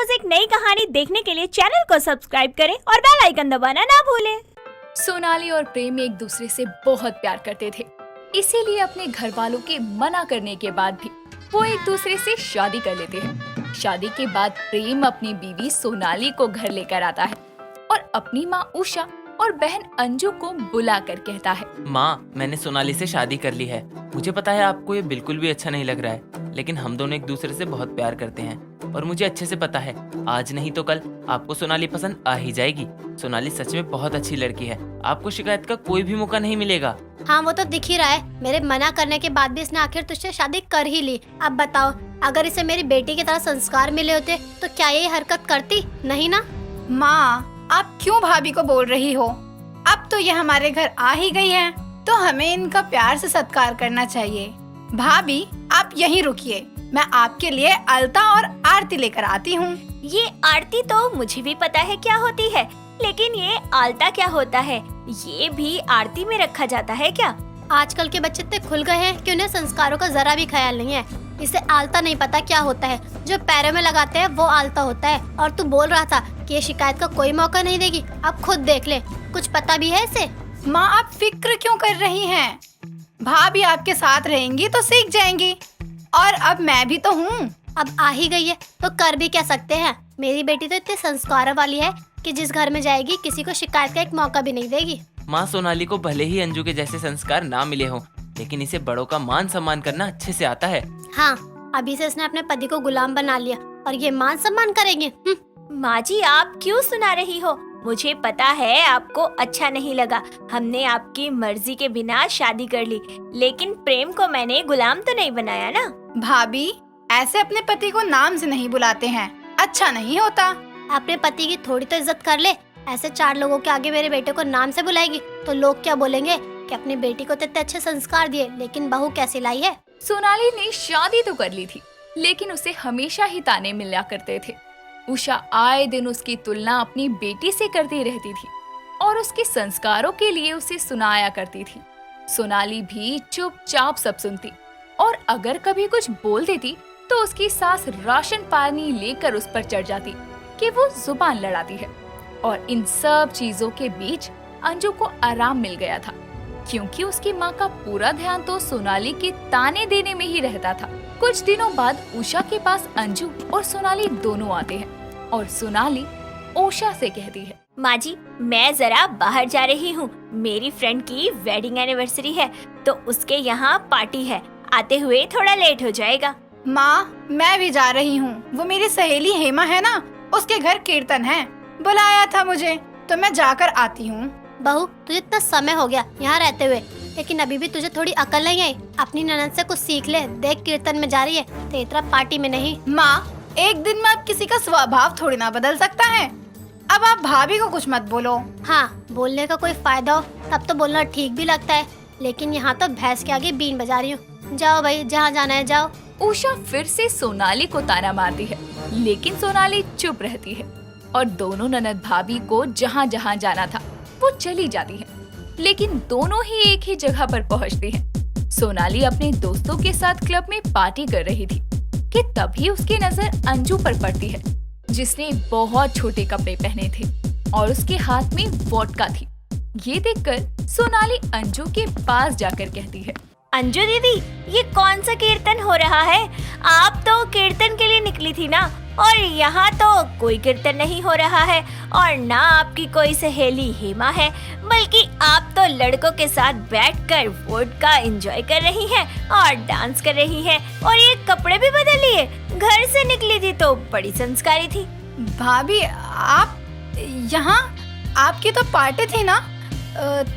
रोज एक नई कहानी देखने के लिए चैनल को सब्सक्राइब करें और बेल आइकन दबाना ना भूलें। सोनाली और प्रेम एक दूसरे से बहुत प्यार करते थे, इसीलिए अपने घर वालों के मना करने के बाद भी वो एक दूसरे से शादी कर लेते हैं। शादी के बाद प्रेम अपनी बीवी सोनाली को घर लेकर आता है और अपनी माँ उषा और बहन अंजू को बुला कर कहता है, माँ, मैंने सोनाली से शादी कर ली है। मुझे पता है आपको ये बिल्कुल भी अच्छा नहीं लग रहा है, लेकिन हम दोनों एक दूसरे से बहुत प्यार करते हैं और मुझे अच्छे से पता है आज नहीं तो कल आपको सोनाली पसंद आ ही जाएगी। सोनाली सच में बहुत अच्छी लड़की है, आपको शिकायत का कोई भी मौका नहीं मिलेगा। हाँ, वो तो दिख ही रहा है। मेरे मना करने के बाद भी इसने आखिर तुझसे शादी कर ही ली। अब बताओ, अगर इसे मेरी बेटी की तरह संस्कार मिले होते तो क्या ये हरकत करती? नहीं ना। माँ, आप क्यों भाभी को बोल रही हो? अब तो ये हमारे घर आ ही गई है, तो हमें इनका प्यार से सत्कार करना चाहिए। भाभी, आप यहीं रुकिए, मैं आपके लिए अलता और आरती लेकर आती हूँ। ये आरती तो मुझे भी पता है क्या होती है, लेकिन ये आलता क्या होता है? ये भी आरती में रखा जाता है क्या? आजकल के बच्चे इतने खुल गए हैं कि उन्हें संस्कारों का जरा भी ख्याल नहीं है। इसे आलता नहीं पता क्या होता है, जो पैरों में लगाते हैं वो आलता होता है। और तू बोल रहा था कि ये शिकायत का कोई मौका नहीं देगी। अब खुद देख ले, कुछ पता भी है इसे? माँ, आप फिक्र क्यों कर रही हैं? भाभी आपके साथ रहेंगी तो सीख जाएंगी, और अब मैं भी तो हूँ। अब आ ही गई है तो कर भी क्या सकते हैं। मेरी बेटी तो इतने संस्कारों वाली है कि जिस घर में जाएगी किसी को शिकायत का एक मौका भी नहीं देगी। माँ, सोनाली को भले ही अंजू के जैसे संस्कार ना मिले हों, लेकिन इसे बड़ों का मान सम्मान करना अच्छे से आता है। हाँ, अभी से इसने अपने पति को गुलाम बना लिया और ये मान सम्मान करेंगे। माँ जी, आप क्यों सुना रही हो? मुझे पता है आपको अच्छा नहीं लगा, हमने आपकी मर्जी के बिना शादी कर ली, लेकिन प्रेम को मैंने गुलाम तो नहीं बनाया ना। भाभी, ऐसे अपने पति को नाम से नहीं बुलाते हैं, अच्छा नहीं होता। अपने पति की थोड़ी तो इज्जत कर ले। ऐसे 4 लोगों के आगे मेरे बेटे को नाम से बुलाएगी तो लोग क्या बोलेंगे कि अपनी बेटी को तो इतने अच्छे संस्कार दिए, लेकिन बहू कैसी लाई है। सोनाली ने शादी तो कर ली थी, लेकिन उसे हमेशा ही ताने मिला करते थे। उषा आए दिन उसकी तुलना अपनी बेटी से करती रहती थी और उसके संस्कारों के लिए उसे सुनाया करती थी। सोनाली भी चुपचाप सब सुनती और अगर कभी कुछ बोल देती तो उसकी सास राशन पानी लेकर उस पर चढ़ जाती कि वो जुबान लड़ाती है। और इन सब चीजों के बीच अंजू को आराम मिल गया था, क्योंकि उसकी माँ का पूरा ध्यान तो सोनाली के ताने देने में ही रहता था। कुछ दिनों बाद उषा के पास अंजू और सोनाली दोनों आते हैं और सोनाली उषा से कहती है, माँ जी, मैं जरा बाहर जा रही हूँ, मेरी फ्रेंड की वेडिंग एनिवर्सरी है तो उसके यहाँ पार्टी है, आते हुए थोड़ा लेट हो जाएगा। माँ, मैं भी जा रही हूँ, वो मेरी सहेली हेमा है ना, उसके घर कीर्तन है, बुलाया था मुझे, तो मैं जाकर आती हूँ। बहू, तुझे इतना समय हो गया यहाँ रहते हुए, लेकिन अभी भी तुझे थोड़ी अकल नहीं आई। अपनी ननद से कुछ सीख ले। देख, कीर्तन में जा रही है, तेरी तरह पार्टी में नहीं। माँ, एक दिन में आप किसी का स्वभाव थोड़ी ना बदल सकता है। अब आप भाभी को कुछ मत बोलो। हाँ, बोलने का कोई फायदा हो तब तो बोलना ठीक भी लगता है, लेकिन यहाँ तो भैंस के आगे बीन बजा रही हूँ। जाओ भाई, जहाँ जाना है जाओ। उषा फिर से सोनाली को ताना मारती है, लेकिन सोनाली चुप रहती है और दोनों ननद भाभी को जहाँ जहाँ जाना था वो चली जाती है, लेकिन दोनों ही एक ही जगह पर पहुँचती हैं। सोनाली अपने दोस्तों के साथ क्लब में पार्टी कर रही थी कि तभी उसकी नजर अंजू पर पड़ती है, जिसने बहुत छोटे कपड़े पहने थे और उसके हाथ में वोडका थी। ये देखकर सोनाली अंजू के पास जाकर कहती है, अंजू दीदी, ये कौन सा कीर्तन हो रहा है? आप तो कीर्तन के लिए निकली थी ना, और यहाँ तो कोई कीर्तन नहीं हो रहा है और ना आपकी कोई सहेली हेमा है, बल्कि आप तो लड़कों के साथ बैठकर वोडका एंजॉय कर रही हैं और डांस कर रही हैं, और ये कपड़े भी बदल लिए। घर से निकली थी तो बड़ी संस्कारी थी। भाभी, आप यहाँ, आपकी तो पार्टी थी ना,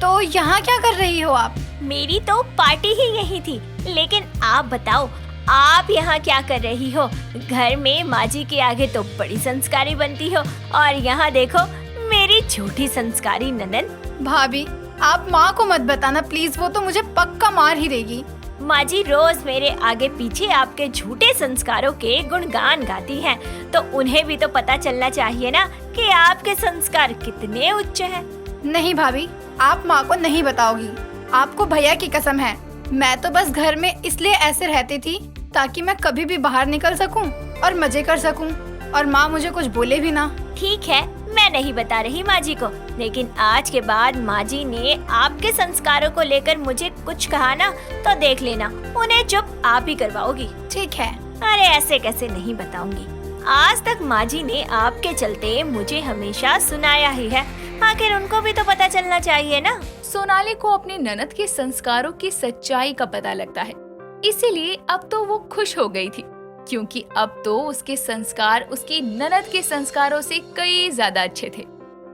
तो यहाँ क्या कर रही हो आप? मेरी तो पार्टी ही यही थी, लेकिन आप बताओ, आप यहाँ क्या कर रही हो? घर में माँ जी के आगे तो बड़ी संस्कारी बनती हो, और यहाँ देखो मेरी झूठी संस्कारी ननद। भाभी, आप माँ को मत बताना प्लीज, वो तो मुझे पक्का मार ही देगी। माँ जी रोज मेरे आगे पीछे आपके झूठे संस्कारों के गुणगान गाती हैं, तो उन्हें भी तो पता चलना चाहिए ना कि आपके संस्कार कितने उच्च हैं। नहीं भाभी, आप माँ को नहीं बताओगी, आपको भैया की कसम है। मैं तो बस घर में इसलिए ऐसे रहती थी ताकि मैं कभी भी बाहर निकल सकूं और मजे कर सकूं। और माँ मुझे कुछ बोले भी ना। ठीक है, मैं नहीं बता रही माँ जी को, लेकिन आज के बाद माँ जी ने आपके संस्कारों को लेकर मुझे कुछ कहा ना तो देख लेना, उन्हें चुप आप ही करवाओगी। ठीक है। अरे ऐसे कैसे नहीं बताऊंगी। आज तक माँ जी ने आपके चलते मुझे हमेशा सुनाया ही है, आखिर उनको भी तो पता चलना चाहिए ना। सोनाली को अपनी ननद के संस्कारों की सच्चाई का पता लगता है, इसीलिए अब तो वो खुश हो गई थी, क्योंकि अब तो उसके संस्कार उसकी ननद के संस्कारों से कई ज्यादा अच्छे थे।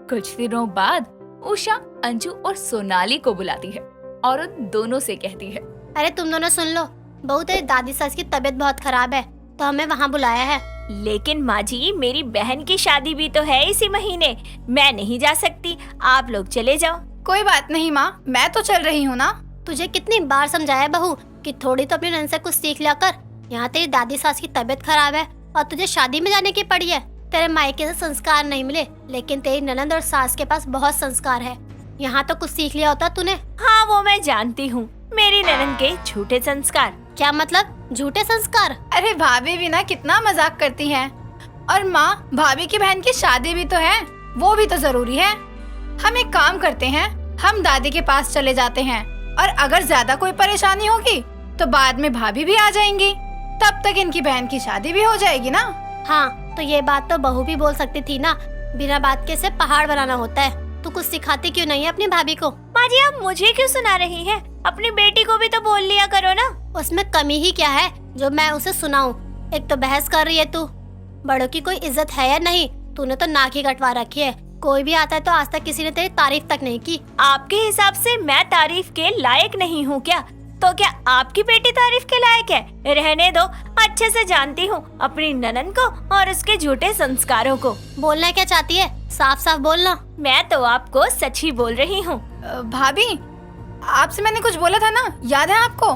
कुछ दिनों बाद उषा अंजू और सोनाली को बुलाती है और उन दोनों से कहती है, अरे तुम दोनों सुन लो, बहू तेरी दादी सास की तबीयत बहुत खराब है तो हमें वहाँ बुलाया है। लेकिन माँ जी, मेरी बहन की शादी भी तो है इसी महीने, मैं नहीं जा सकती, आप लोग चले जाओ। कोई बात नहीं माँ, मैं तो चल रही हूँ ना। तुझे कितनी बार समझाया बहू कि थोड़ी तो अपनी ननद से कुछ सीख लिया कर। यहाँ तेरी दादी सास की तबीयत खराब है और तुझे शादी में जाने की पड़ी है। तेरे मायके से संस्कार नहीं मिले, लेकिन तेरी ननद और सास के पास बहुत संस्कार है। यहाँ तो कुछ सीख लिया होता तूने। हाँ वो मैं जानती हूँ, मेरी ननद के झूठे संस्कार। क्या मतलब झूठे संस्कार? अरे भाभी भी ना कितना मजाक करती हैं। और माँ, भाभी की बहन की शादी भी तो है, वो भी तो जरूरी है। हम एक काम करते हैं, हम दादी के पास चले जाते हैं और अगर ज्यादा कोई परेशानी होगी तो बाद में भाभी भी आ जाएंगी, तब तक इनकी बहन की शादी भी हो जाएगी ना। हाँ तो ये बात तो बहू भी बोल सकती थी ना, बिना बात के से पहाड़ बनाना होता है। तू कुछ सिखाती क्यों नहीं है अपनी भाभी को? माँ जी, आप मुझे क्यों सुना रही हैं? अपनी बेटी को भी तो बोल लिया करो ना। उसमें कमी ही क्या है जो मैं उसे सुनाऊं? एक तो बहस कर रही है तू। बड़ों की कोई इज्जत है या नहीं? तूने तो नाक ही कटवा रखी है। कोई भी आता है तो आज तक किसी ने तेरी तारीफ तक नहीं की। आपके हिसाब से मैं तारीफ के लायक नहीं हूँ क्या? तो क्या आपकी बेटी तारीफ के लायक है? रहने दो, अच्छे से जानती हूँ अपनी ननद को और उसके झूठे संस्कारों को। बोलना क्या चाहती है? साफ साफ बोलना। मैं तो आपको सच ही बोल रही हूँ। भाभी, आपसे मैंने कुछ बोला था ना, याद है आपको?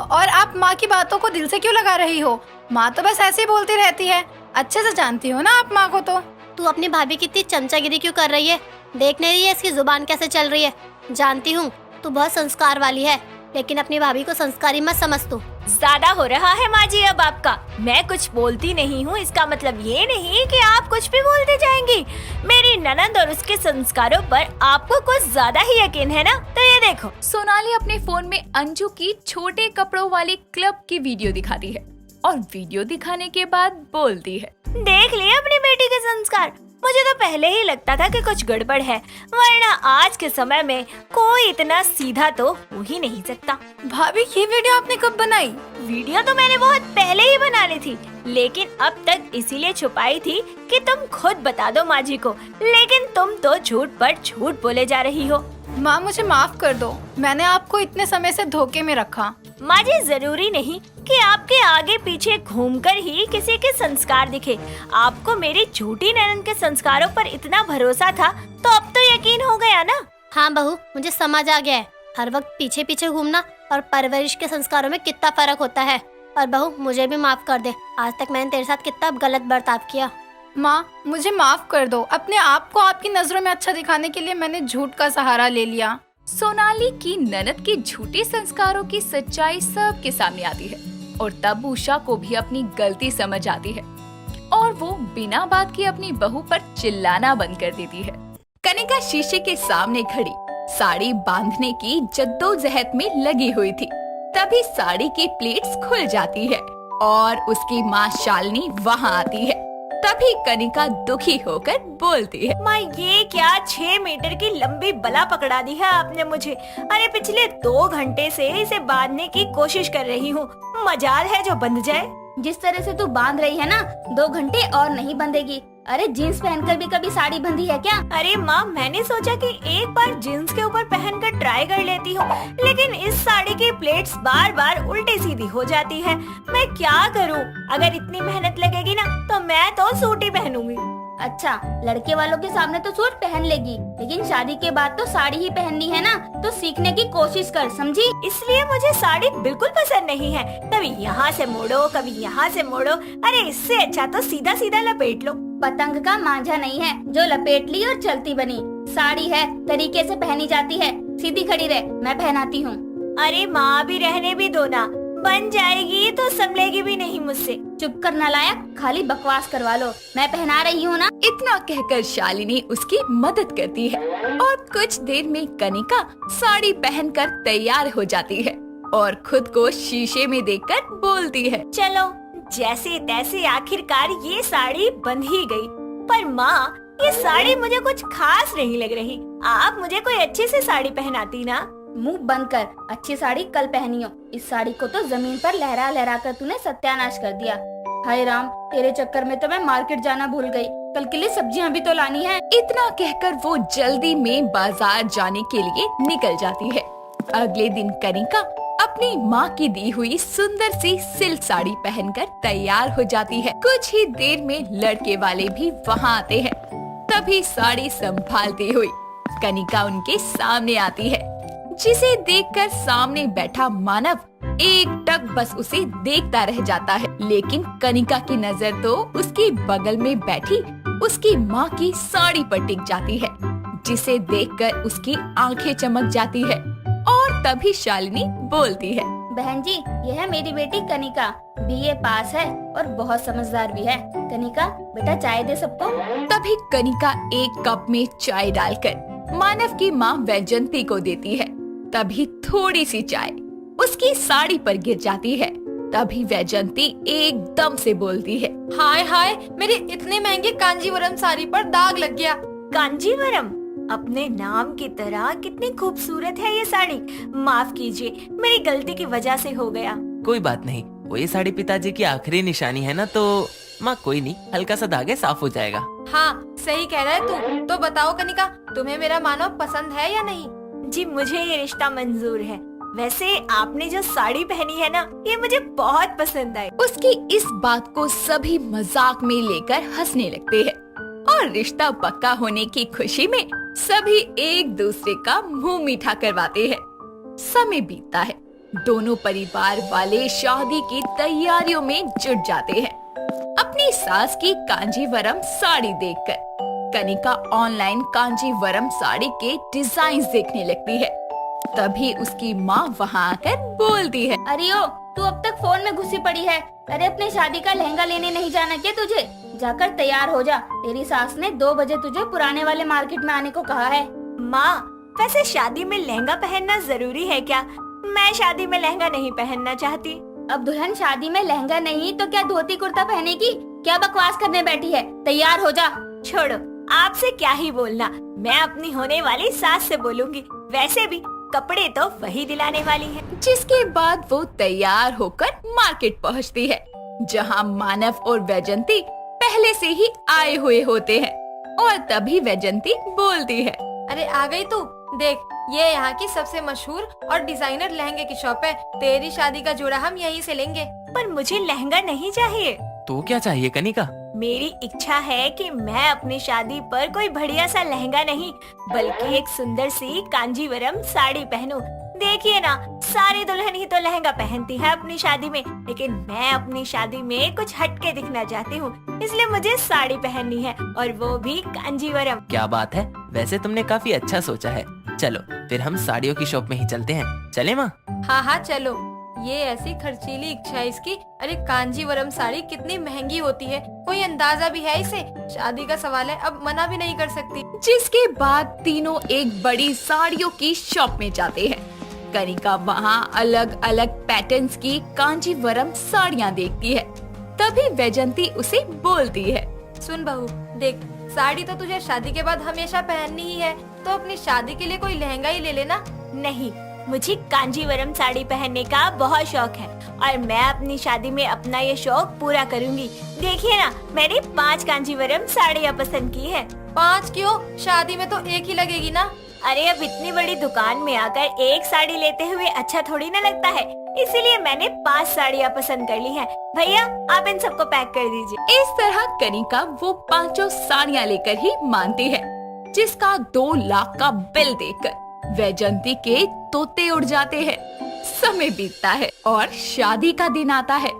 और आप माँ की बातों को दिल से क्यों लगा रही हो? माँ तो बस ऐसे ही बोलती रहती है, अच्छे से जानती हो ना आप माँ को। तो तू अपनी भाभी की इतनी चमचागिरी क्यों कर रही है? देख नहीं रही है इसकी जुबान कैसे चल रही है? जानती हूँ तू बहुत संस्कार वाली है, लेकिन अपनी भाभी को संस्कारी मत समझ तू। ज्यादा हो रहा है माँ जी अब आपका। मैं कुछ बोलती नहीं हूँ, इसका मतलब ये नहीं कि आप कुछ भी बोलते जाएंगी। मेरी ननद और उसके संस्कारों पर आपको कुछ ज्यादा ही यकीन है ना? तो ये देखो। सोनाली अपने फोन में अंजू की छोटे कपड़ों वाली क्लब की वीडियो दिखाती है और वीडियो दिखाने के बाद बोलती है, देख लिए अपनी बेटी के संस्कार। मुझे तो पहले ही लगता था कि कुछ गड़बड़ है, वरना आज के समय में कोई इतना सीधा तो हो ही नहीं सकता। भाभी, ये वीडियो आपने कब बनाई? वीडियो तो मैंने बहुत पहले ही बना ली थी, लेकिन अब तक इसीलिए छुपाई थी कि तुम खुद बता दो माँ जी को, लेकिन तुम तो झूठ पर झूठ बोले जा रही हो। माँ, मुझे माफ कर दो, मैंने आपको इतने समय से धोखे में रखा। माँ जी, जरूरी नहीं कि आपके आगे पीछे घूमकर ही किसी के संस्कार दिखे। आपको मेरी झूठी ननद के संस्कारों पर इतना भरोसा था तो अब तो यकीन हो गया ना। हाँ बहू, मुझे समझ आ गया है हर वक्त पीछे पीछे घूमना और परवरिश के संस्कारों में कितना फर्क होता है। और बहू, मुझे भी माफ कर दे, आज तक मैंने तेरे साथ कितना गलत बर्ताव किया। माँ, मुझे माफ कर दो, अपने आप को आपकी नजरों में अच्छा दिखाने के लिए मैंने झूठ का सहारा ले लिया। सोनाली की ननद के झूठे संस्कारों की सच्चाई सबके सामने आती है और तब उषा को भी अपनी गलती समझ आती है और वो बिना बात के अपनी बहू पर चिल्लाना बंद कर देती है। कनिका शीशे के सामने खड़ी साड़ी बांधने की जद्दोजहद में लगी हुई थी। तभी साड़ी की प्लेट्स खुल जाती है और उसकी माँ शालिनी वहाँ आती है। तभी कनिका दुखी होकर बोलती है, माँ, ये क्या 6 मीटर की लंबी बला पकड़ा दी है आपने मुझे। अरे पिछले 2 घंटे से इसे बांधने की कोशिश कर रही हूँ, मजाल है जो बंध जाए। जिस तरह से तू बांध रही है ना, 2 घंटे और नहीं बंधेगी। अरे जीन्स पहनकर भी कभी साड़ी बंधी है क्या? अरे माँ, मैंने सोचा कि एक बार जीन्स के ऊपर पहनकर ट्राई कर लेती हूँ, लेकिन इस साड़ी की प्लेट्स बार बार उल्टी सीधी हो जाती है। मैं क्या करूँ? अगर इतनी मेहनत लगेगी ना तो मैं तो सूट ही पहनूंगी। अच्छा, लड़के वालों के सामने तो सूट पहन लेगी, लेकिन शादी के बाद तो साड़ी ही पहननी है ना, तो सीखने की कोशिश कर, समझी? इसलिए मुझे साड़ी बिल्कुल पसंद नहीं है। कभी यहाँ से मोड़ो, कभी यहाँ से मोड़ो। अरे इससे अच्छा तो सीधा सीधा लपेट लो। पतंग का मांझा नहीं है जो लपेट ली और चलती बनी। साड़ी है, तरीके से पहनी जाती है। सीधी खड़ी रह, मैं पहनाती हूँ। अरे माँ, भी रहने भी दो ना। बन जाएगी तो संभलेगी भी नहीं मुझसे। चुप कर नालायक, खाली बकवास करवा लो, मैं पहना रही हूँ ना। इतना कहकर शालिनी उसकी मदद करती है और कुछ देर में कनिका साड़ी पहनकर तैयार हो जाती है और खुद को शीशे में देखकर बोलती है, चलो जैसे तैसे आखिरकार ये साड़ी बंध ही गई। पर माँ, ये साड़ी मुझे कुछ खास नहीं लग रही। आप मुझे कोई अच्छी सी साड़ी पहनाती ना। मुंह बंद कर, अच्छी साड़ी कल पहनियो। इस साड़ी को तो जमीन पर लहरा लहरा कर तूने सत्यानाश कर दिया। हाय राम, तेरे चक्कर में तो मैं मार्केट जाना भूल गई। कल के लिए सब्जियां भी तो लानी है। इतना कहकर वो जल्दी में बाजार जाने के लिए निकल जाती है। अगले दिन कनिका अपनी माँ की दी हुई सुंदर सी सिल्क साड़ी पहनकर तैयार हो जाती है। कुछ ही देर में लड़के वाले भी वहाँ आते हैं। तभी साड़ी संभालती हुई कनिका उनके सामने आती है, जिसे देखकर सामने बैठा मानव एकटक बस उसे देखता रह जाता है। लेकिन कनिका की नजर तो उसके बगल में बैठी उसकी माँ की साड़ी पर टिक जाती है, जिसे देखकर उसकी आंखें चमक जाती है। और तभी शालिनी बोलती है, बहन जी, यह है मेरी बेटी कनिका, बीए पास है और बहुत समझदार भी है। कनिका बेटा, चाय दे सबको। तभी कनिका एक कप में चाय डालकर मानव की माँ वैजंती को देती है। तभी थोड़ी सी चाय उसकी साड़ी पर गिर जाती है। तभी वैजंती एकदम से बोलती है, हाय हाय, मेरी इतने महंगे कांजीवरम साड़ी पर दाग लग गया। कांजीवरम? अपने नाम की तरह कितनी खूबसूरत है ये साड़ी। माफ कीजिए, मेरी गलती की वजह से हो गया। कोई बात नहीं, वो ये साड़ी पिताजी की आखिरी निशानी है ना, तो माँ कोई नहीं, हल्का सा दाग है, साफ हो जाएगा। हाँ, सही कह रहा है तू। तो बताओ कनिका, तुम्हें मेरा मानव पसंद है या नहीं? जी, मुझे ये रिश्ता मंजूर है। वैसे आपने जो साड़ी पहनी है ना, ये मुझे बहुत पसंद आई। उसकी इस बात को सभी मजाक में लेकर हंसने लगते हैं और रिश्ता पक्का होने की खुशी में सभी एक दूसरे का मुंह मीठा करवाते हैं। समय बीतता है, दोनों परिवार वाले शादी की तैयारियों में जुट जाते हैं। अपनी सास की कांजीवरम साड़ी देखकर कनिका ऑनलाइन कांजीवरम साड़ी के डिजाइन देखने लगती है। तभी उसकी माँ वहाँ आकर बोलती है, अरे ओ, तू अब तक फोन में घुसी पड़ी है। अरे अपने शादी का लहंगा लेने नहीं जाना क्या तुझे? जाकर तैयार हो जा। तेरी सास ने 2 बजे तुझे पुराने वाले मार्केट में आने को कहा है। माँ, वैसे शादी में लहंगा पहनना जरूरी है क्या? मैं शादी में लहंगा नहीं पहनना चाहती। अब दुल्हन शादी में लहंगा नहीं तो क्या धोती कुर्ता पहनेगी? क्या बकवास करने बैठी है? तैयार हो जा। छोड़ो, आपसे क्या ही बोलना, मैं अपनी होने वाली सास से बोलूंगी। वैसे भी कपड़े तो वही दिलाने वाली है। जिसके बाद वो तैयार होकर मार्केट पहुँचती है, जहाँ मानव और वैजंती पहले से ही आए हुए होते हैं। और तभी वैजंती बोलती है, अरे आ गई तू। देख, ये यहाँ की सबसे मशहूर और डिजाइनर लहंगे की शॉप है। तेरी शादी का जोड़ा हम यहीं से लेंगे। पर मुझे लहंगा नहीं चाहिए। तो क्या चाहिए कनिका? मेरी इच्छा है कि मैं अपनी शादी पर कोई बढ़िया सा लहंगा नहीं, बल्कि एक सुंदर सी कांजीवरम साड़ी पहनूं। देखिए ना, सारी दुल्हन ही तो लहंगा पहनती है अपनी शादी में, लेकिन मैं अपनी शादी में कुछ हटके दिखना चाहती हूँ, इसलिए मुझे साड़ी पहननी है, और वो भी कांजीवरम। क्या बात है, वैसे तुमने काफी अच्छा सोचा है। चलो फिर हम साड़ियों की शॉप में ही चलते हैं। चले माँ? हाँ हाँ चलो। ये ऐसी खर्चीली इच्छा है इसकी। अरे कांजीवरम साड़ी कितनी महंगी होती है, कोई अंदाजा भी है इसे? शादी का सवाल है, अब मना भी नहीं कर सकती। जिसके बाद तीनों एक बड़ी साड़ियों की शॉप में जाते हैं। कनिका वहाँ अलग अलग पैटर्न्स की कांजीवरम साड़ियाँ देखती है। तभी वैजंती उसे बोलती है, सुन बहू, देख, साड़ी तो तुझे शादी के बाद हमेशा पहननी ही है, तो अपनी शादी के लिए कोई लहंगा ही ले लेना। नहीं, मुझे कांजीवरम साड़ी पहनने का बहुत शौक है, और मैं अपनी शादी में अपना ये शौक पूरा करूंगी। देखिए ना, मैंने 5 कांजीवरम साड़ियाँ पसंद की है। 5 क्यों? शादी में तो एक ही लगेगी ना। अरे अब इतनी बड़ी दुकान में आकर एक साड़ी लेते हुए अच्छा थोड़ी ना लगता है, इसीलिए मैंने 5 साड़ियाँ पसंद कर ली हैं। भैया, आप इन सबको पैक कर दीजिए। इस तरह कनिका वो 5 साड़ियाँ लेकर ही मानती है, जिसका 2 लाख का बिल देखकर वैजंती के तोते उड़ जाते हैं। समय बीतता है और शादी का दिन आता है।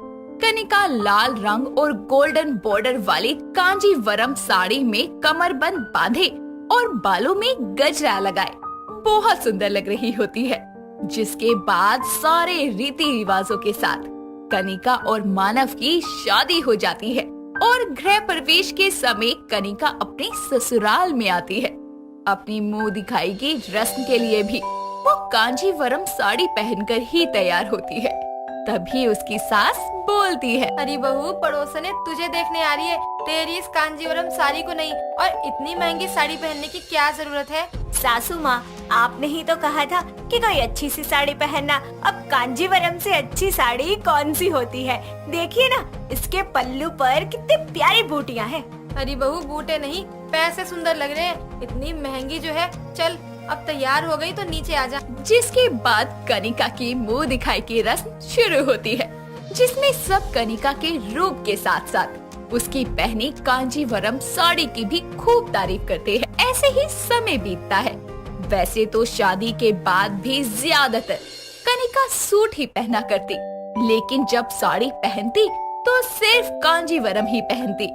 कनिका लाल रंग और गोल्डन बॉर्डर वाली कांजीवरम साड़ी में कमरबंद बांधे और बालों में गजरा लगाए बहुत सुंदर लग रही होती है। जिसके बाद सारे रीति रिवाजों के साथ कनिका और मानव की शादी हो जाती है और गृह प्रवेश के समय कनिका अपने ससुराल में आती है। अपनी मुंह दिखाई की रस्म के लिए भी वो कांजीवरम साड़ी पहनकर ही तैयार होती है। तभी उसकी सास बोलती है, अरे बहू, पड़ोसन तुझे देखने आ रही है, तेरी इस कांजीवरम साड़ी को नहीं और इतनी महंगी साड़ी पहनने की क्या जरूरत है। सासू माँ, आपने ही तो कहा था कि कोई अच्छी सी साड़ी पहनना। अब कांजीवरम से अच्छी साड़ी कौन सी होती है? देखिए ना, इसके पल्लू पर कितनी प्यारी बूटियाँ हैं। अरे बहू, बूटे नहीं, पैसे सुंदर लग रहे हैं। इतनी महंगी जो है। चल, अब तैयार हो गई तो नीचे आ जा। जिसके बाद कनिका की मुंह दिखाई की रस्म शुरू होती है, जिसमें सब कनिका के रूप के साथ साथ उसकी पहनी कांजीवरम साड़ी की भी खूब तारीफ करते हैं। ऐसे ही समय बीतता है। वैसे तो शादी के बाद भी ज्यादातर कनिका सूट ही पहना करती, लेकिन जब साड़ी पहनती तो सिर्फ कांजीवरम ही पहनती।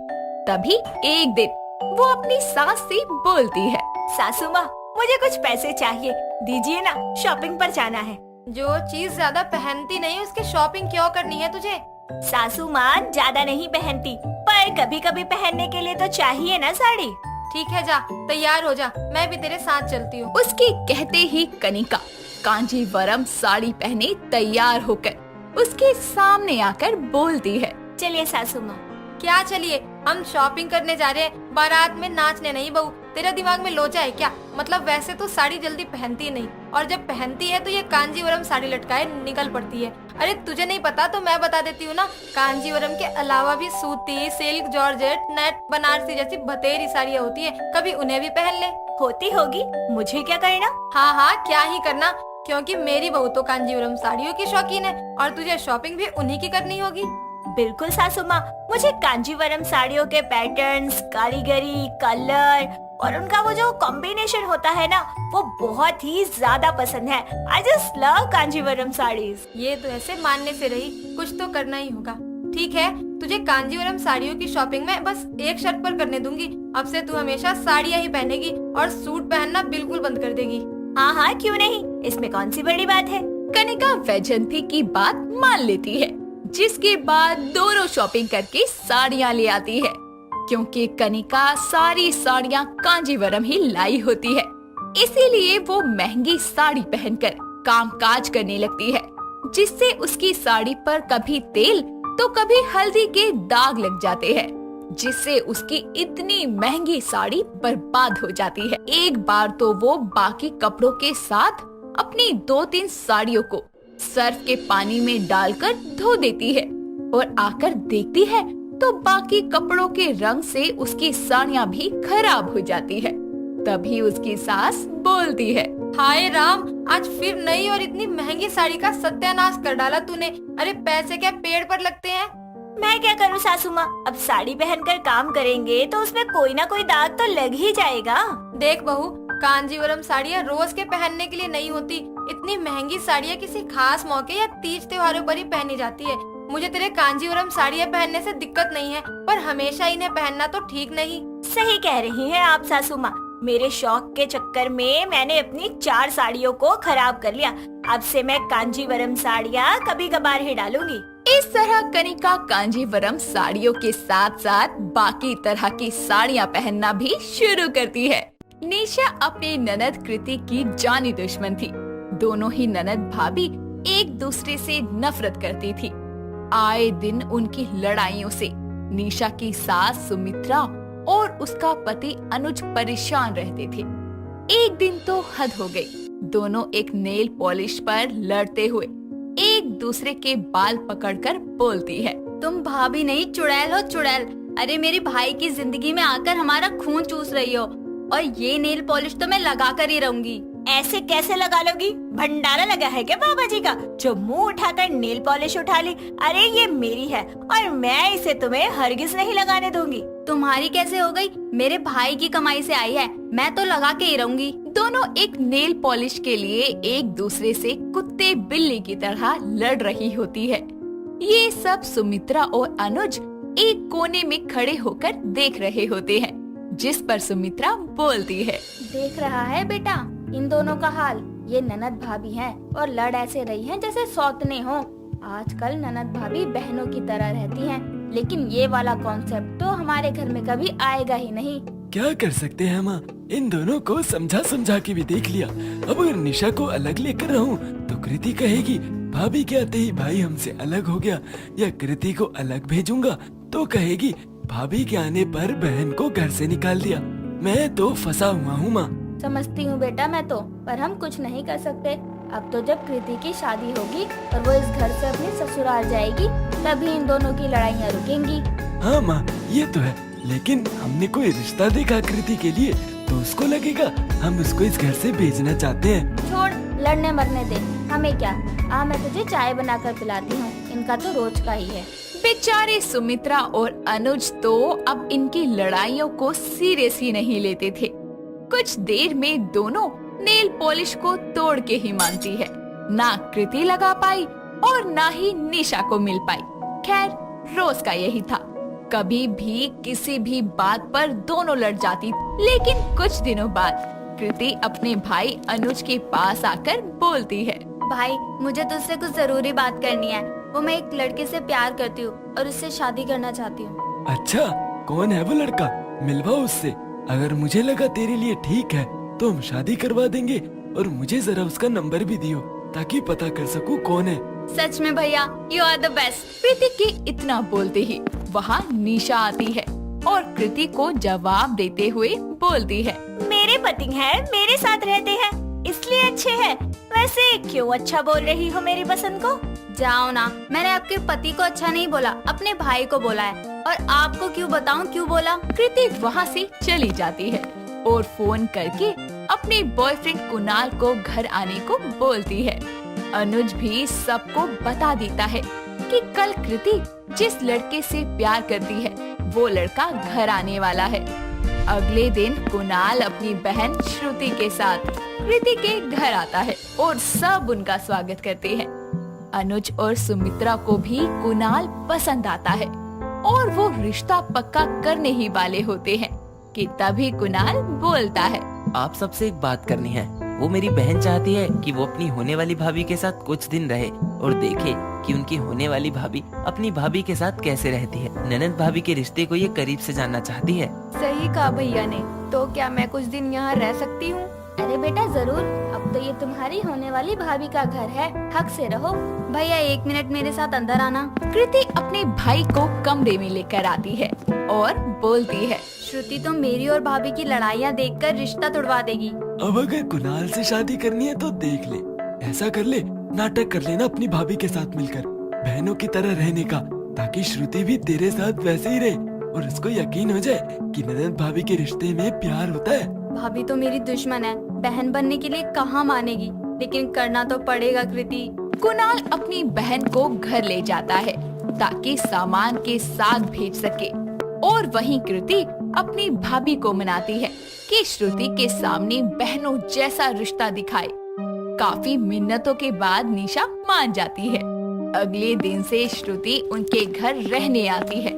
तभी एक दिन वो अपनी सास से बोलती है, सासू माँ, मुझे कुछ पैसे चाहिए, दीजिए ना, शॉपिंग पर जाना है। जो चीज ज्यादा पहनती नहीं उसकी शॉपिंग क्यों करनी है तुझे? सासू माँ ज्यादा नहीं पहनती, पर कभी कभी पहनने के लिए तो चाहिए ना साड़ी। ठीक है, जा तैयार हो जा, मैं भी तेरे साथ चलती हूँ। उसके कहते ही कनिका कांजीवरम साड़ी पहने तैयार होकर उसके सामने आकर बोलती है, चलिए सासू माँ। क्या चलिए? हम शॉपिंग करने जा रहे हैं, बारात में नाचने नहीं। बहू, तेरा दिमाग में लोचा है क्या? मतलब वैसे तो साड़ी जल्दी पहनती नहीं, और जब पहनती है तो ये कांजीवरम साड़ी लटकाए निकल पड़ती है। अरे तुझे नहीं पता तो मैं बता देती हूँ ना, कांजीवरम के अलावा भी सूती, सिल्क, जॉर्जेट, नेट, बनारसी जैसी बतेरी साड़ियाँ होती है, कभी उन्हें भी पहन ले। होती होगी, मुझे क्या करना? हाँ हाँ, क्या ही करना, क्योंकि मेरी बहू तो कांजीवरम साड़ियों की शौकीन है और तुझे शॉपिंग भी उन्हीं की करनी होगी। बिल्कुल सासू माँ, मुझे कांजीवरम साड़ियों के पैटर्न्स, कारीगरी, कलर और उनका वो जो कॉम्बिनेशन होता है ना, वो बहुत ही ज्यादा पसंद है। I just love Kanjeevaram saris. ये तो ऐसे मानने से रही, कुछ तो करना ही होगा। ठीक है, तुझे कांजीवरम साड़ियों की शॉपिंग में बस एक शर्त पर करने दूंगी। अब से तू हमेशा साड़ियाँ ही पहनेगी और सूट पहनना बिल्कुल बंद कर देगी। हाँ हाँ, क्यों नहीं, इसमें कौन सी बड़ी बात है। कनिका वैजयंती की बात मान लेती है, जिसके बाद दोनों शॉपिंग करके साड़ियाँ ले आती है, क्योंकि कनिका सारी साड़ियाँ कांजीवरम ही लाई होती है। इसीलिए वो महंगी साड़ी पहनकर कामकाज करने लगती है, जिससे उसकी साड़ी पर कभी तेल तो कभी हल्दी के दाग लग जाते हैं, जिससे उसकी इतनी महंगी साड़ी बर्बाद हो जाती है। एक बार तो वो बाकी कपड़ों के साथ अपनी 2-3 साड़ियों को सर्फ के पानी में डालकर धो देती है और आकर देखती है तो बाकी कपड़ों के रंग से उसकी साड़ियाँ भी खराब हो जाती है। तभी उसकी सास बोलती है, हाय राम, आज फिर नई और इतनी महंगी साड़ी का सत्यानाश कर डाला तूने। अरे पैसे क्या पेड़ पर लगते हैं? मैं क्या करूँ सासू माँ, अब साड़ी पहनकर काम करेंगे तो उसमें कोई ना कोई दाग तो लग ही जाएगा। देख बहू, कांजीवरम साड़ियाँ रोज के पहनने के लिए नहीं होती। इतनी महंगी साड़ियाँ किसी खास मौके या तीज त्योहारों पर ही पहनी जाती है। मुझे तेरे कांजीवरम साड़ियाँ पहनने से दिक्कत नहीं है, पर हमेशा इन्हें पहनना तो ठीक नहीं। सही कह रही हैं आप सासू माँ, मेरे शौक के चक्कर में मैंने अपनी 4 साड़ियों को खराब कर लिया। अब से मैं कांजीवरम साड़ियाँ कभी कभार ही डालूंगी। इस तरह कनिका कांजीवरम साड़ियों के साथ साथ बाकी तरह की साड़ियाँ पहनना भी शुरू करती है। निशा अपनी ननद कृति की जानी दुश्मन थी। दोनों ही ननद भाभी एक दूसरे से नफरत करती थी। आए दिन उनकी लड़ाइयों से निशा की सास सुमित्रा और उसका पति अनुज परेशान रहते थे। एक दिन तो हद हो गई। दोनों एक नेल पॉलिश पर लड़ते हुए एक दूसरे के बाल पकड़कर बोलती है, तुम भाभी नहीं, चुड़ैल हो चुड़ैल। अरे मेरी भाई की जिंदगी में आकर हमारा खून चूस रही हो, और ये नेल पॉलिश तो मैं लगा कर ही रहूंगी। ऐसे कैसे लगा लोगी? भंडारा लगा है क्या बाबा जी का, जो मुंह उठाकर नेल पॉलिश उठा ली? अरे ये मेरी है और मैं इसे तुम्हें हरगिज नहीं लगाने दूंगी। तुम्हारी कैसे हो गई? मेरे भाई की कमाई से आई है, मैं तो लगा के ही रहूंगी। दोनों एक नेल पॉलिश के लिए एक दूसरे से कुत्ते बिल्ली की तरह लड़ रही होती है। ये सब सुमित्रा और अनुज एक कोने में खड़े होकर देख रहे होते हैं, जिस पर सुमित्रा बोलती है, देख रहा है बेटा इन दोनों का हाल, ये ननद भाभी हैं और लड़ ऐसे रही हैं जैसे सौतने हो। आजकल ननद भाभी बहनों की तरह रहती हैं, लेकिन ये वाला कॉन्सेप्ट तो हमारे घर में कभी आएगा ही नहीं। क्या कर सकते हैं माँ, इन दोनों को समझा समझा के भी देख लिया। अब अगर निशा को अलग लेकर रहूं तो कृति कहेगी भाभी के आते ही भाई हमसे अलग हो गया, या कृति को अलग भेजूंगा तो कहेगी भाभी के आने पर बहन को घर से निकाल दिया। मैं तो फंसा हुआ हूँ माँ। समझती हूँ बेटा मैं तो, पर हम कुछ नहीं कर सकते। अब तो जब कृति की शादी होगी और वो इस घर से अपने ससुराल जाएगी, तभी इन दोनों की लड़ाइयाँ रुकेंगी। हाँ माँ ये तो है, लेकिन हमने कोई रिश्ता देखा कृति के लिए तो उसको लगेगा हम उसको इस घर से भेजना चाहते हैं। छोड़, लड़ने मरने दे, हमें क्या। मैं तुझे चाय बनाकर पिलाती हूँ, इनका तो रोज का ही है। बेचारे सुमित्रा और अनुज तो अब इनकी लड़ाइयों को सीरियस ही नहीं लेते थे। कुछ देर में दोनों नेल पॉलिश को तोड़ के ही मानती है। ना कृति लगा पाई और ना ही निशा को मिल पाई। खैर रोज का यही था, कभी भी किसी भी बात पर दोनों लड़ जाती। लेकिन कुछ दिनों बाद कृति अपने भाई अनुज के पास आकर बोलती है, भाई मुझे तुझसे कुछ जरूरी बात करनी है। वो मैं एक लड़के से प्यार करती हूँ और उससे शादी करना चाहती हूँ। अच्छा कौन है वो लड़का, मिलवाओ उससे। अगर मुझे लगा तेरे लिए ठीक है तो हम शादी करवा देंगे, और मुझे जरा उसका नंबर भी दियो ताकि पता कर सकूं कौन है। सच में भैया, यू आर द बेस्ट। कृति के इतना बोलते ही वहाँ निशा आती है और कृति को जवाब देते हुए बोलती है, मेरे पति हैं, मेरे साथ रहते हैं, इसलिए अच्छे हैं। वैसे क्यों अच्छा बोल रही हो मेरी पसंद को? जाओ ना, मैंने आपके पति को अच्छा नहीं बोला, अपने भाई को बोला है। और आपको क्यों बताऊं क्यों बोला। कृति वहाँ से चली जाती है और फोन करके अपने बॉयफ्रेंड कुणाल को घर आने को बोलती है। अनुज भी सबको बता देता है कि कल कृति जिस लड़के से प्यार करती है वो लड़का घर आने वाला है। अगले दिन कुणाल अपनी बहन श्रुति के साथ कृति के घर आता है और सब उनका स्वागत करते हैं। अनुज और सुमित्रा को भी कुणाल पसंद आता है और वो रिश्ता पक्का करने ही वाले होते हैं कि तभी कुणाल बोलता है, आप सबसे एक बात करनी है। वो मेरी बहन चाहती है कि वो अपनी होने वाली भाभी के साथ कुछ दिन रहे और देखे कि उनकी होने वाली भाभी अपनी भाभी के साथ कैसे रहती है। ननद भाभी के रिश्ते को ये करीब से जानना चाहती है। सही कहा भैया ने। तो क्या मैं कुछ दिन यहाँ रह सकती हूँ? अरे बेटा जरूर, अब तो ये तुम्हारी होने वाली भाभी का घर है, हक से रहो। भैया 1 मिनट मेरे साथ अंदर आना। कृति अपने भाई को कमरे में लेकर आती है और बोलती है, श्रुति तो मेरी और भाभी की लड़ाइयाँ देखकर रिश्ता तोड़वा देगी। अब अगर कुणाल से शादी करनी है तो देख ले, ऐसा कर ले, नाटक कर लेना अपनी भाभी के साथ मिलकर बहनों की तरह रहने का, ताकि श्रुति भी तेरे साथ वैसे ही रहे और उसको यकीन हो जाए कि ननद भाभी के रिश्ते में प्यार होता है। भाभी तो मेरी दुश्मन है, बहन बनने के लिए कहाँ मानेगी, लेकिन करना तो पड़ेगा कृति। कुणाल अपनी बहन को घर ले जाता है ताकि सामान के साथ भेज सके और वहीं कृति अपनी भाभी को मनाती है कि श्रुति के सामने बहनों जैसा रिश्ता दिखाए। काफी मिन्नतों के बाद निशा मान जाती है। अगले दिन से श्रुति उनके घर रहने आती है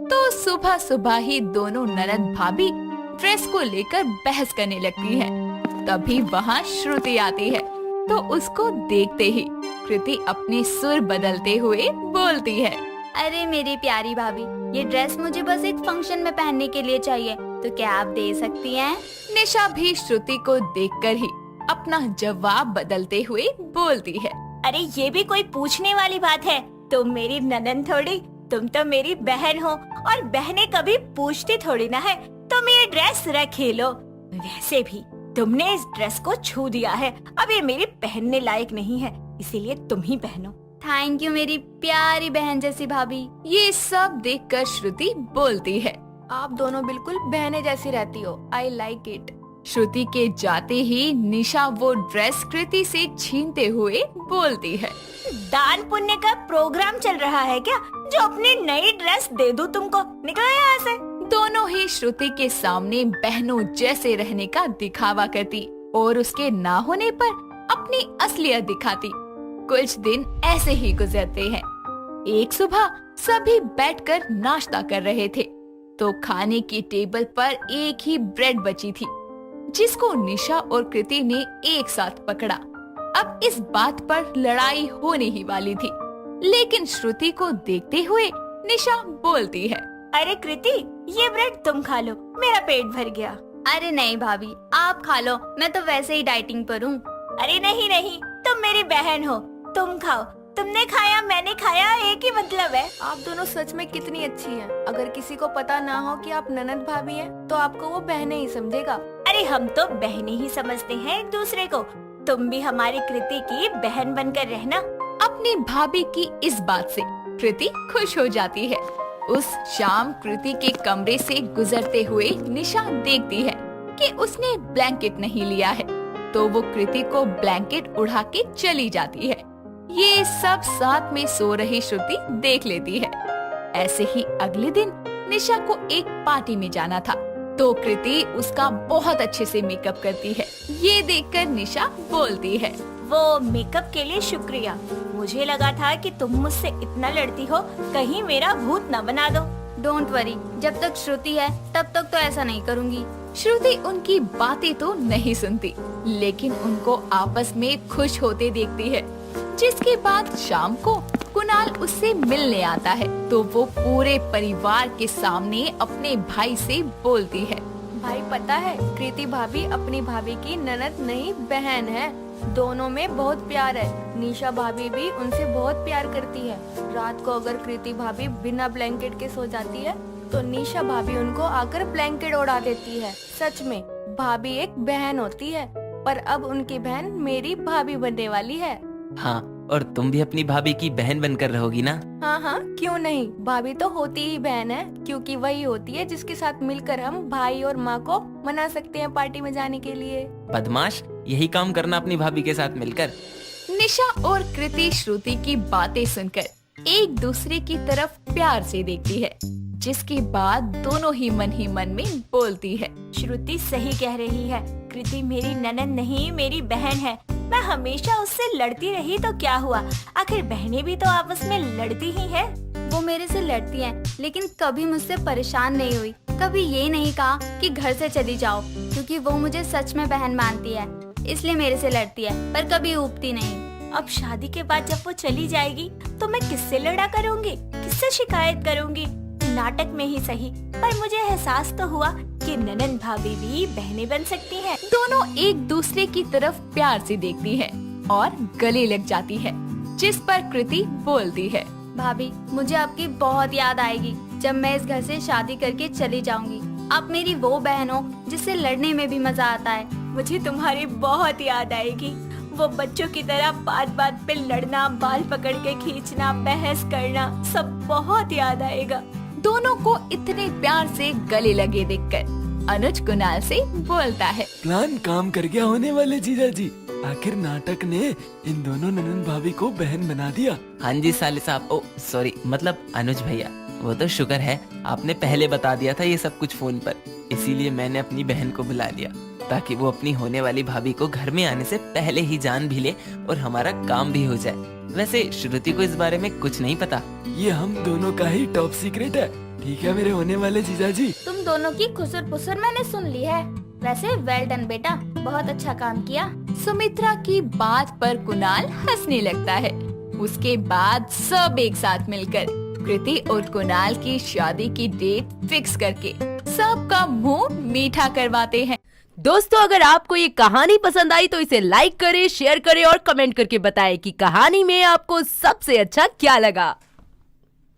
तो सुबह सुबह ही दोनों ननद भाभी ड्रेस को लेकर बहस करने लगती हैं। तभी वहाँ श्रुति आती है तो उसको देखते ही कृति अपने सुर बदलते हुए बोलती है, अरे मेरी प्यारी भाभी, ये ड्रेस मुझे बस एक फंक्शन में पहनने के लिए चाहिए, तो क्या आप दे सकती हैं? निशा भी श्रुति को देखकर ही अपना जवाब बदलते हुए बोलती है, अरे ये भी कोई पूछने वाली बात है? तुम मेरी ननद थोड़ी, तुम तो मेरी बहन हो और बहनें कभी पूछती थोड़ी ना है। तुम ये ड्रेस रखे लो। वैसे भी तुमने इस ड्रेस को छू दिया है, अब ये मेरी पहनने लायक नहीं है, इसीलिए तुम ही पहनो। थैंक यू मेरी प्यारी बहन जैसी भाभी। ये सब देखकर श्रुति बोलती है, आप दोनों बिल्कुल बहनें जैसी रहती हो, आई लाइक इट। श्रुति के जाते ही निशा वो ड्रेस कृति से छीनते हुए बोलती है, दान पुण्य का प्रोग्राम चल रहा है क्या, जो अपनी नई ड्रेस दे दूं तुमको? निकलो यहाँ से। दोनों ही श्रुति के सामने बहनों जैसे रहने का दिखावा करती और उसके ना होने पर अपनी असलियत दिखाती। कुछ दिन ऐसे ही गुजरते हैं। एक सुबह सभी बैठकर नाश्ता कर रहे थे तो खाने की टेबल पर एक ही ब्रेड बची थी जिसको निशा और कृति ने एक साथ पकड़ा अब इस बात पर लड़ाई होने ही वाली थी, लेकिन श्रुति को देखते हुए निशा बोलती है, अरे कृति, ये ब्रेड तुम खा लो, मेरा पेट भर गया। अरे नहीं भाभी, आप खा लो, मैं तो वैसे ही डाइटिंग पर हूँ। अरे नहीं नहीं, तुम मेरी बहन हो, तुम खाओ। तुमने खाया मैंने खाया, एक ही मतलब है। आप दोनों सच में कितनी अच्छी हैं। अगर किसी को पता ना हो कि आप ननद भाभी हैं, तो आपको वो बहनें ही समझेगा। अरे हम तो बहनें ही समझते हैं एक दूसरे को। तुम भी हमारी कृति की बहन बनकर रहना। अपनी भाभी की इस बात से कृति खुश हो जाती है। उस शाम कृति के कमरे से गुजरते हुए निशा देखती है कि उसने ब्लैंकेट नहीं लिया है, तो वो कृति को ब्लैंकेट उड़ा के चली जाती है। ये सब साथ में सो रही श्रुति देख लेती है। ऐसे ही अगले दिन निशा को एक पार्टी में जाना था, तो कृति उसका बहुत अच्छे से मेकअप करती है। ये देखकर निशा बोलती है, वो मेकअप के लिए शुक्रिया। मुझे लगा था कि तुम मुझसे इतना लड़ती हो, कहीं मेरा भूत न बना दो। डोंट वरी, जब तक श्रुति है तब तक तो ऐसा नहीं करूँगी। श्रुति उनकी बातें तो नहीं सुनती, लेकिन उनको आपस में खुश होते देखती है। जिसके बाद शाम को कुणाल उससे मिलने आता है, तो वो पूरे परिवार के सामने अपने भाई से बोलती है, भाई पता है, कृति भाभी अपनी भाभी की ननद नहीं बहन है। दोनों में बहुत प्यार है। निशा भाभी भी उनसे बहुत प्यार करती है। रात को अगर कृति भाभी बिना ब्लैंकेट के सो जाती है, तो निशा भाभी उनको आकर ब्लैंकेट उड़ा देती है। सच में भाभी एक बहन होती है, पर अब उनकी बहन मेरी भाभी बनने वाली है। हाँ, और तुम भी अपनी भाभी की बहन बनकर रहोगी ना? हाँ हाँ, क्यों नहीं। भाभी तो होती ही बहन है, क्योंकि वही होती है जिसके साथ मिलकर हम भाई और माँ को मना सकते हैं पार्टी में जाने के लिए। बदमाश, यही काम करना अपनी भाभी के साथ मिलकर। निशा और कृति श्रुति की बातें सुनकर एक दूसरे की तरफ प्यार से देखती है, जिसके बाद दोनों ही मन में बोलती है, श्रुति सही कह रही है। कृति मेरी ननद नहीं, मेरी बहन है। मैं हमेशा उससे लड़ती रही तो क्या हुआ, आखिर बहनें भी तो आपस में लड़ती ही है। वो मेरे से लड़ती हैं, लेकिन कभी मुझसे परेशान नहीं हुई। कभी ये नहीं कहा कि घर से चली जाओ, क्योंकि वो मुझे सच में बहन मानती है, इसलिए मेरे से लड़ती है, पर कभी ऊबती नहीं। अब शादी के बाद जब वो चली जाएगी, तो मैं किससे लड़ा करूँगी, किससे शिकायत करूँगी? नाटक में ही सही, पर मुझे एहसास तो हुआ कि ननद भाभी भी बहनें बन सकती हैं। दोनों एक दूसरे की तरफ प्यार से देखती हैं और गले लग जाती है, जिस पर कृति बोलती है, भाभी मुझे आपकी बहुत याद आएगी जब मैं इस घर से शादी करके चली जाऊंगी। आप मेरी वो बहन हो जिससे लड़ने में भी मजा आता है। मुझे तुम्हारी बहुत याद आएगी। वो बच्चों की तरह बात बात पे लड़ना, बाल पकड़ के खींचना, बहस करना, सब बहुत याद आएगा। दोनों को इतने प्यार से गले लगे देखकर अनुज कुणाल से बोलता है, प्लान काम कर गया होने वाले जीजा जी। आखिर नाटक ने इन दोनों ननद भाभी को बहन बना दिया। हाँ जी साले साहब, ओ सॉरी, मतलब अनुज भैया। वो तो शुक्र है आपने पहले बता दिया था ये सब कुछ फोन पर, इसीलिए मैंने अपनी बहन को बुला लिया, ताकि वो अपनी होने वाली भाभी को घर में आने से पहले ही जान भी ले और हमारा काम भी हो जाए। वैसे श्रुति को इस बारे में कुछ नहीं पता। ये हम दोनों का ही टॉप सीक्रेट है। ठीक है मेरे होने वाले जीजा जी। तुम दोनों की खुसर पुसर मैंने सुन ली है। वैसे वेल डन बेटा, बहुत अच्छा काम किया। सुमित्रा की बात पर कुणाल हंसने लगता है। उसके बाद सब एक साथ मिलकर कृति और कुणाल की शादी की डेट फिक्स करके सबका मुंह मीठा करवाते हैं। दोस्तों, अगर आपको ये कहानी पसंद आई तो इसे लाइक करें, शेयर करें और कमेंट करके बताएं कि कहानी में आपको सबसे अच्छा क्या लगा।